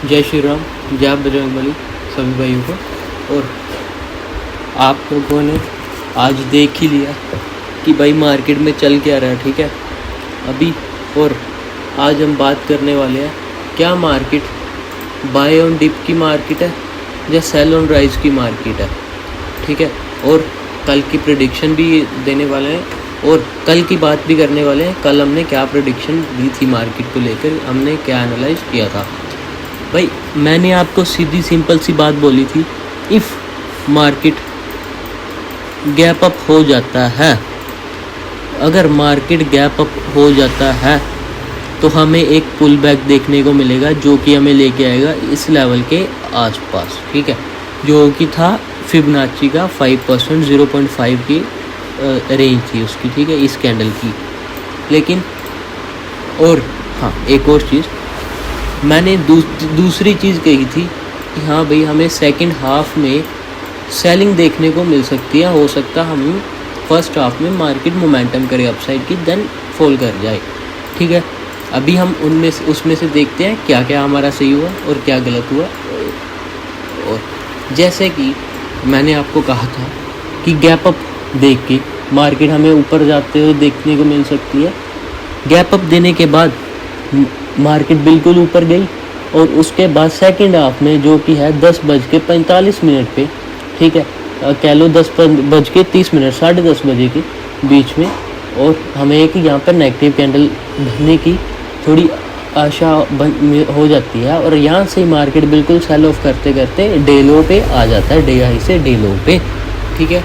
जय श्री राम, जय बजरंगबली सभी भाइयों को। और आप लोगों ने आज देख ही लिया कि भाई मार्केट में चल क्या रहा है, ठीक है अभी। और आज हम बात करने वाले हैं क्या मार्केट बाय ऑन डिप की मार्केट है या सेल ऑन राइज की मार्केट है, ठीक है। और कल की प्रेडिक्शन भी देने वाले हैं और कल की बात भी करने वाले हैं। कल हमने क्या प्रेडिक्शन दी थी मार्केट को लेकर, हमने क्या एनालाइज किया था। भाई मैंने आपको सीधी सिंपल सी बात बोली थी, इफ़ मार्केट गैप अप हो जाता है, अगर मार्केट गैप अप हो जाता है तो हमें एक पुल बैक देखने को मिलेगा जो कि हमें लेके आएगा इस लेवल के आसपास, ठीक है। जो कि था फिबोनाची का 5%, 0.5 की रेंज थी उसकी, ठीक है, इस कैंडल की। लेकिन और हाँ, एक और चीज़ मैंने दूसरी चीज़ कही थी कि हाँ भाई हमें सेकंड हाफ में सेलिंग देखने को मिल सकती है। हो सकता हम फर्स्ट हाफ में मार्केट मोमेंटम करे अपसाइड की, देन फॉल कर जाए, ठीक है। अभी हम उसमें से देखते हैं क्या क्या हमारा सही हुआ और क्या गलत हुआ। और जैसे कि मैंने आपको कहा था कि गैप अप देख के मार्केट हमें ऊपर जाते हुए देखने को मिल सकती है। गैप अप देने के बाद मार्केट बिल्कुल ऊपर गई और उसके बाद सेकंड हाफ में जो कि है 10:45 पे, ठीक है, कह लो 10:30, 10:30 बजे के बीच में। और हमें एक यहाँ पर नेगेटिव कैंडल बनने की थोड़ी आशा हो जाती है और यहाँ से मार्केट बिल्कुल सेल ऑफ करते करते डे लो पे आ जाता है, डे हाई से डे लो पे, ठीक है।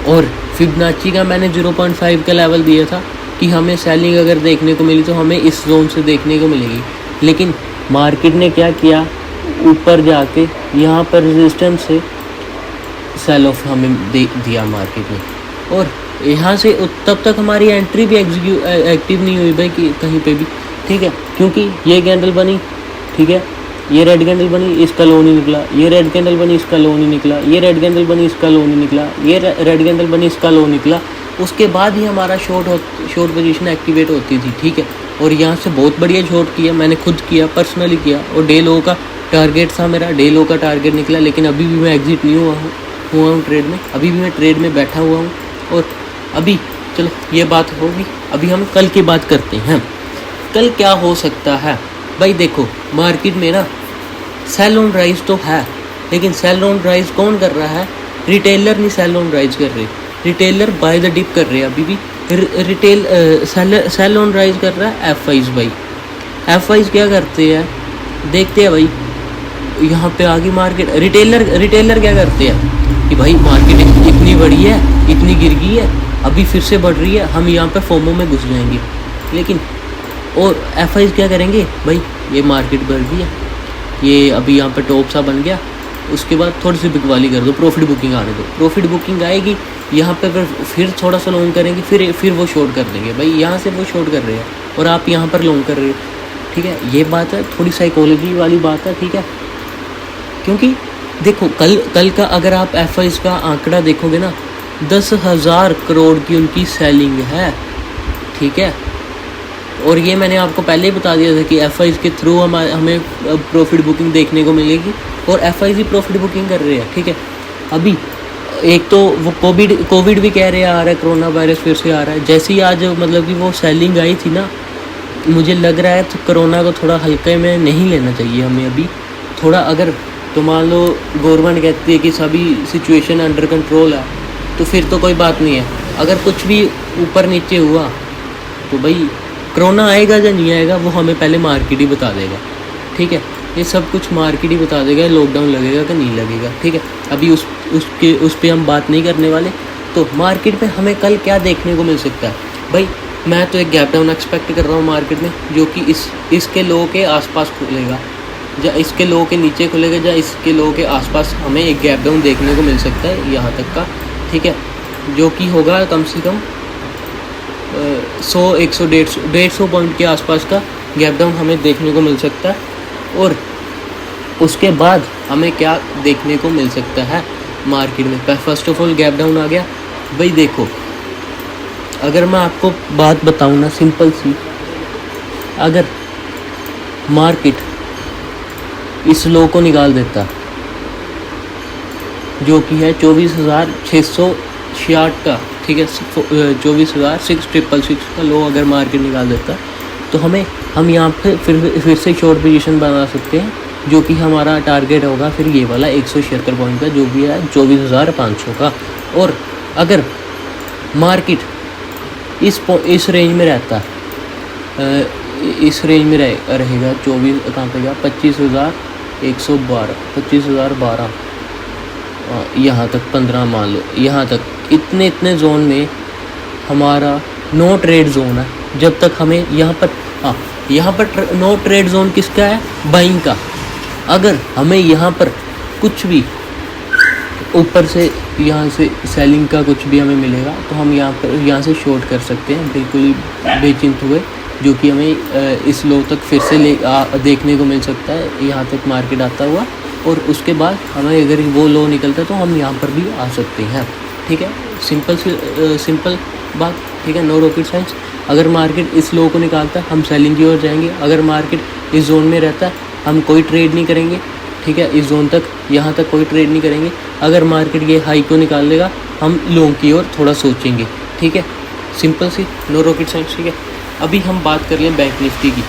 और फिबोनाची का मैंने 0.5 का लेवल दिया था कि हमें सेलिंग अगर देखने को मिली तो हमें इस जोन से देखने को मिलेगी। लेकिन मार्केट ने क्या किया, ऊपर जाके यहाँ पर रेजिस्टेंस से सेल ऑफ हमें दिया मार्केट ने। और यहाँ से तब तक हमारी एंट्री भी एक्टिव नहीं हुई भाई कि कहीं पे भी, ठीक है, क्योंकि ये कैंडल बनी, ठीक है, ये रेड कैंडल बनी, इसका लो नहीं निकला, ये रेड कैंडल बनी, इसका लो नहीं निकला, ये रेड कैंडल बनी, इसका लो नहीं निकला, ये रेड कैंडल बनी, इसका लो निकला। उसके बाद ही हमारा शॉर्ट पोजीशन एक्टिवेट होती थी, ठीक है। और यहाँ से बहुत बढ़िया शॉर्ट किया, मैंने खुद किया, पर्सनली किया। और डे लो का टारगेट था मेरा, डे लो का टारगेट निकला। लेकिन अभी भी मैं एग्जिट नहीं हुआ हूँ ट्रेड में, अभी भी मैं ट्रेड में बैठा हुआ हूँ। और अभी चलो ये बात होगी, अभी हम कल की बात करते हैं। कल क्या हो सकता है भाई, देखो मार्केट में ना सेल ऑन राइज तो है, लेकिन सेल ऑन राइज कौन कर रहा है? रिटेलर नहीं सेल ऑन राइज कर रहे, रिटेलर बाय द डिप कर रहे हैं अभी भी। रिटेल सेल ऑन राइज कर रहा है एफआईज भाई। एफआईज क्या करते हैं देखते हैं भाई, यहाँ पे आगे मार्केट रिटेलर क्या करते हैं कि भाई मार्केट इतनी बड़ी है, इतनी गिर गई है, अभी फिर से बढ़ रही है, हम यहाँ पे फोमो में घुस जाएंगे। लेकिन और एफआईज क्या करेंगे भाई, ये मार्केट बढ़ गई है, ये अभी यहाँ पे टॉप सा बन गया, उसके बाद थोड़ी सी बिकवाली कर दो, प्रॉफिट बुकिंग आने दो। प्रॉफिट बुकिंग आएगी, यहाँ पे फिर थोड़ा सा लॉन्ग करेंगे, फिर वो शॉर्ट कर देंगे भाई। यहाँ से वो शॉर्ट कर रहे हैं और आप यहाँ पर लॉन्ग कर रहे हो, ठीक है। ये बात है, थोड़ी साइकोलॉजी वाली बात है, ठीक है। क्योंकि देखो कल का अगर आप एफआईज का आंकड़ा देखोगे ना, 10,000 करोड़ की उनकी सेलिंग है, ठीक है। और ये मैंने आपको पहले ही बता दिया था कि एफआईज के थ्रू हमें प्रॉफिट बुकिंग देखने को मिलेगी और एफआईज ही प्रॉफिट बुकिंग कर रहे हैं, ठीक है। अभी एक तो वो कोविड भी कह रहे आ रहा है, कोरोना वायरस फिर से आ रहा है। जैसे ही आज मतलब कि वो सेलिंग आई थी ना, मुझे लग रहा है तो कोरोना को थोड़ा हल्के में नहीं लेना चाहिए हमें अभी थोड़ा। अगर तो मान लो गवर्नमेंट कहती है कि सभी सिचुएशन अंडर कंट्रोल है, तो फिर तो कोई बात नहीं है। अगर कुछ भी ऊपर नीचे हुआ तो भाई कोरोना आएगा या नहीं आएगा वो हमें पहले मार्केट ही बता देगा, ठीक है। ये सब कुछ मार्केट ही बता देगा, लॉकडाउन लगेगा कि नहीं लगेगा, ठीक है। अभी उस पर हम बात नहीं करने वाले। तो मार्केट में हमें कल क्या देखने को मिल सकता है भाई, मैं तो एक गैप डाउन एक्सपेक्ट कर रहा हूँ मार्केट में, जो कि इसके लो के आसपास खुलेगा, या इसके लो के नीचे खुलेगा, या इसके लो के आसपास हमें एक गैप डाउन देखने को मिल सकता है यहाँ तक का, ठीक है। जो कि होगा कम से कम 100, 100, 150 पॉइंट के आसपास का गैप डाउन हमें देखने को मिल सकता है। और उसके बाद हमें क्या देखने को मिल सकता है मार्केट में? First of all gap down आ गया भाई। देखो अगर मैं आपको बात बताऊँ ना सिंपल सी, अगर मार्केट इस लो को निकाल देता, जो कि है 24,666 का, ठीक है। 24,666 का लो अगर मार्केट निकाल देता तो हम यहाँ पे फिर से शॉर्ट पोजीशन बना सकते हैं, जो कि हमारा टारगेट होगा फिर ये वाला 176 पॉइंट का, जो भी है 24,500 का। और अगर मार्केट इस रेंज में रहता, इस रेंज में रहेगा 24 कहाँ पे गया 25,112, 25,012 यहाँ तक 15 मान लो, यहाँ तक इतने जोन में हमारा नो ट्रेड जोन है। जब तक हमें यहाँ पर नो ट्रेड जोन किसका है, बाइंग का। अगर हमें यहाँ पर कुछ भी ऊपर से यहाँ से सेलिंग का कुछ भी हमें मिलेगा तो हम यहाँ से शॉर्ट कर सकते हैं बिल्कुल ही बेचिंत हुए, जो कि हमें इस लो तक फिर से देखने को मिल सकता है, यहाँ तक मार्केट आता हुआ। और उसके बाद हमें अगर वो लो निकलता है तो हम यहाँ पर भी आ सकते हैं, ठीक है। सिंपल बात, ठीक है, नो रॉकेट साइंस। अगर मार्केट इस लो को निकालता है हम सेलिंग की ओर जाएंगे, अगर मार्केट इस जोन में रहता है हम कोई ट्रेड नहीं करेंगे, ठीक है। इस जोन तक यहाँ तक कोई ट्रेड नहीं करेंगे। अगर मार्केट ये हाई को निकाल लेगा हम लॉन्ग की ओर थोड़ा सोचेंगे, ठीक है। सिंपल सी नो रॉकेट साइंस, ठीक है। अभी हम बात कर लें बैंक निफ्टी की।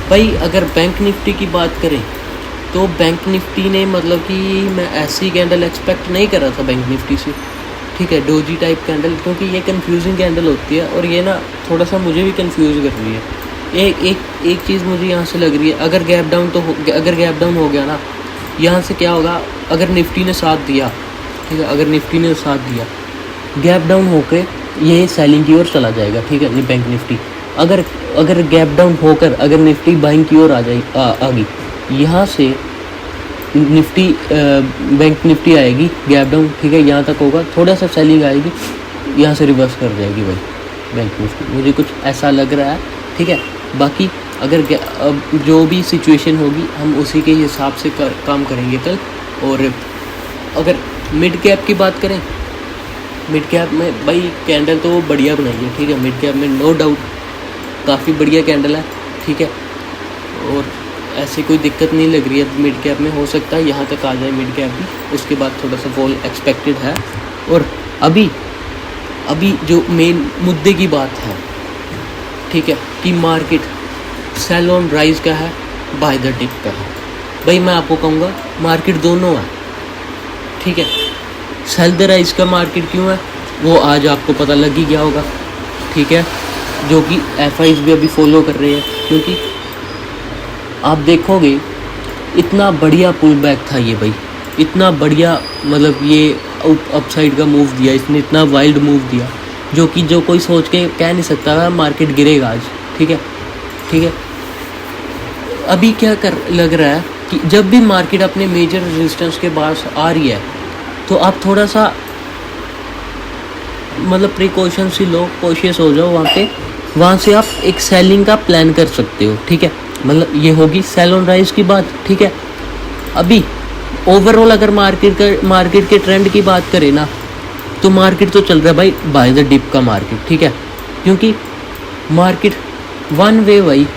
भाई अगर बैंक निफ्टी की बात करें तो बैंक निफ्टी ने मतलब कि मैं ऐसी कैंडल एक्सपेक्ट नहीं कर रहा था बैंक निफ्टी से, ठीक है। डोजी टाइप कैंडल, क्योंकि ये कंफ्यूजिंग कैंडल होती है और ये ना थोड़ा सा मुझे भी कंफ्यूज कर रही है। एक चीज़ मुझे यहाँ से लग रही है, अगर गैप डाउन हो गया ना, यहाँ से क्या होगा, अगर निफ्टी ने साथ दिया, ठीक है, अगर निफ्टी ने साथ दिया गैप डाउन होकर ये सेलिंग की ओर चला जाएगा, ठीक है, बैंक निफ्टी। अगर गैप डाउन होकर अगर निफ्टी बाइंग की ओर आ गई, यहाँ से निफ्टी बैंक निफ्टी आएगी गैप डाउन, ठीक है, यहाँ तक होगा, थोड़ा सा सेलिंग आएगी, यहाँ से रिवर्स कर जाएगी भाई बैंक निफ्टी, मुझे कुछ ऐसा लग रहा है, ठीक है। बाकी अगर जो भी सिचुएशन होगी हम उसी के हिसाब से काम करेंगे कल। और अगर मिड कैप की बात करें, मिड कैप में भाई कैंडल तो बढ़िया बनाई है, ठीक है। मिड कैप में नो डाउट काफ़ी बढ़िया कैंडल है, ठीक है। और ऐसी कोई दिक्कत नहीं लग रही है मिड कैप में, हो सकता है यहाँ तक आ जाए मिड कैप भी, उसके बाद थोड़ा सा फॉल एक्सपेक्टेड है। और अभी जो मेन मुद्दे की बात है, ठीक है, कि मार्केट सेल ऑन राइज का है, बाय द डिप का है। भाई मैं आपको कहूँगा मार्केट दोनों है, ठीक है। सेल द राइज का मार्केट क्यों है वो आज आपको पता लग ही गया होगा, ठीक है, जो कि एफआईज भी अभी फॉलो कर रहे हैं। क्योंकि आप देखोगे इतना बढ़िया पुल बैक था ये भाई, इतना बढ़िया, मतलब ये अपसाइड का मूव दिया इसने, इतना वाइल्ड मूव दिया जो कोई सोच के कह नहीं सकता था मार्केट गिरेगा आज, ठीक है। अभी क्या लग रहा है कि जब भी मार्केट अपने मेजर रेजिस्टेंस के पास आ रही है तो आप थोड़ा सा मतलब प्रिकॉशन से लो, कोशियस हो जाओ वहाँ से आप एक सेलिंग का प्लान कर सकते हो, ठीक है। मतलब ये होगी सेल ऑन राइज की बात, ठीक है। अभी ओवरऑल अगर मार्केट के ट्रेंड की बात करें ना तो मार्केट तो चल रहा है भाई बाय द डिप का मार्केट, ठीक है। क्योंकि मार्केट वन वे भाई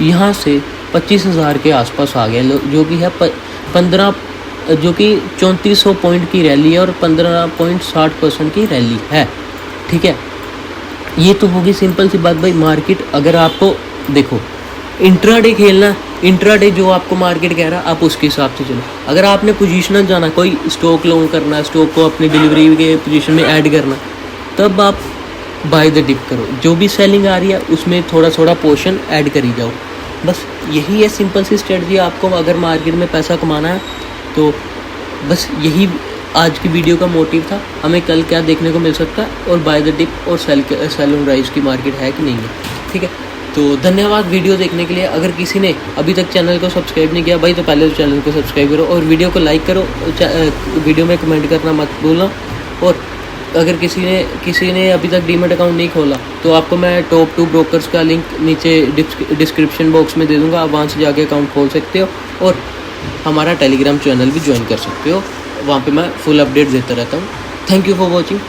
यहाँ से 25,000 के आसपास आ गया, जो कि है 3400 पॉइंट की रैली है और 15.60% की रैली है, ठीक है। ये तो होगी सिंपल सी बात भाई। मार्केट अगर आपको देखो इंट्राडे खेलना, इंट्राडे जो आपको मार्केट कह रहा है आप उसके हिसाब से चलो। अगर आपने पोजीशनल जाना, कोई स्टॉक लॉन्ग करना है, स्टॉक को अपनी डिलीवरी के पोजीशन में ऐड करना, तब आप बाय द डिप करो। जो भी सेलिंग आ रही है उसमें थोड़ा पोर्शन ऐड करी जाओ, बस यही है सिंपल सी स्ट्रेटजी। आपको अगर मार्केट में पैसा कमाना है तो बस यही आज की वीडियो का मोटिव था। हमें कल क्या देखने को मिल सकता है और बाय द डिप और सेल ऑन राइज की मार्केट है कि नहीं है, ठीक है। तो धन्यवाद वीडियो देखने के लिए। अगर किसी ने अभी तक चैनल को सब्सक्राइब नहीं किया भाई तो पहले तो चैनल को सब्सक्राइब करो और वीडियो को लाइक करो, वीडियो में कमेंट करना मत भूलना। और अगर किसी ने अभी तक डीमैट अकाउंट नहीं खोला तो आपको मैं टॉप 2 ब्रोकर्स का लिंक नीचे डिस्क्रिप्शन बॉक्स में दे दूँगा, आप वहाँ से जाके अकाउंट खोल सकते हो और हमारा टेलीग्राम चैनल भी ज्वाइन कर सकते हो, वहाँ पे मैं फुल अपडेट देता रहता हूँ। Thank you for watching.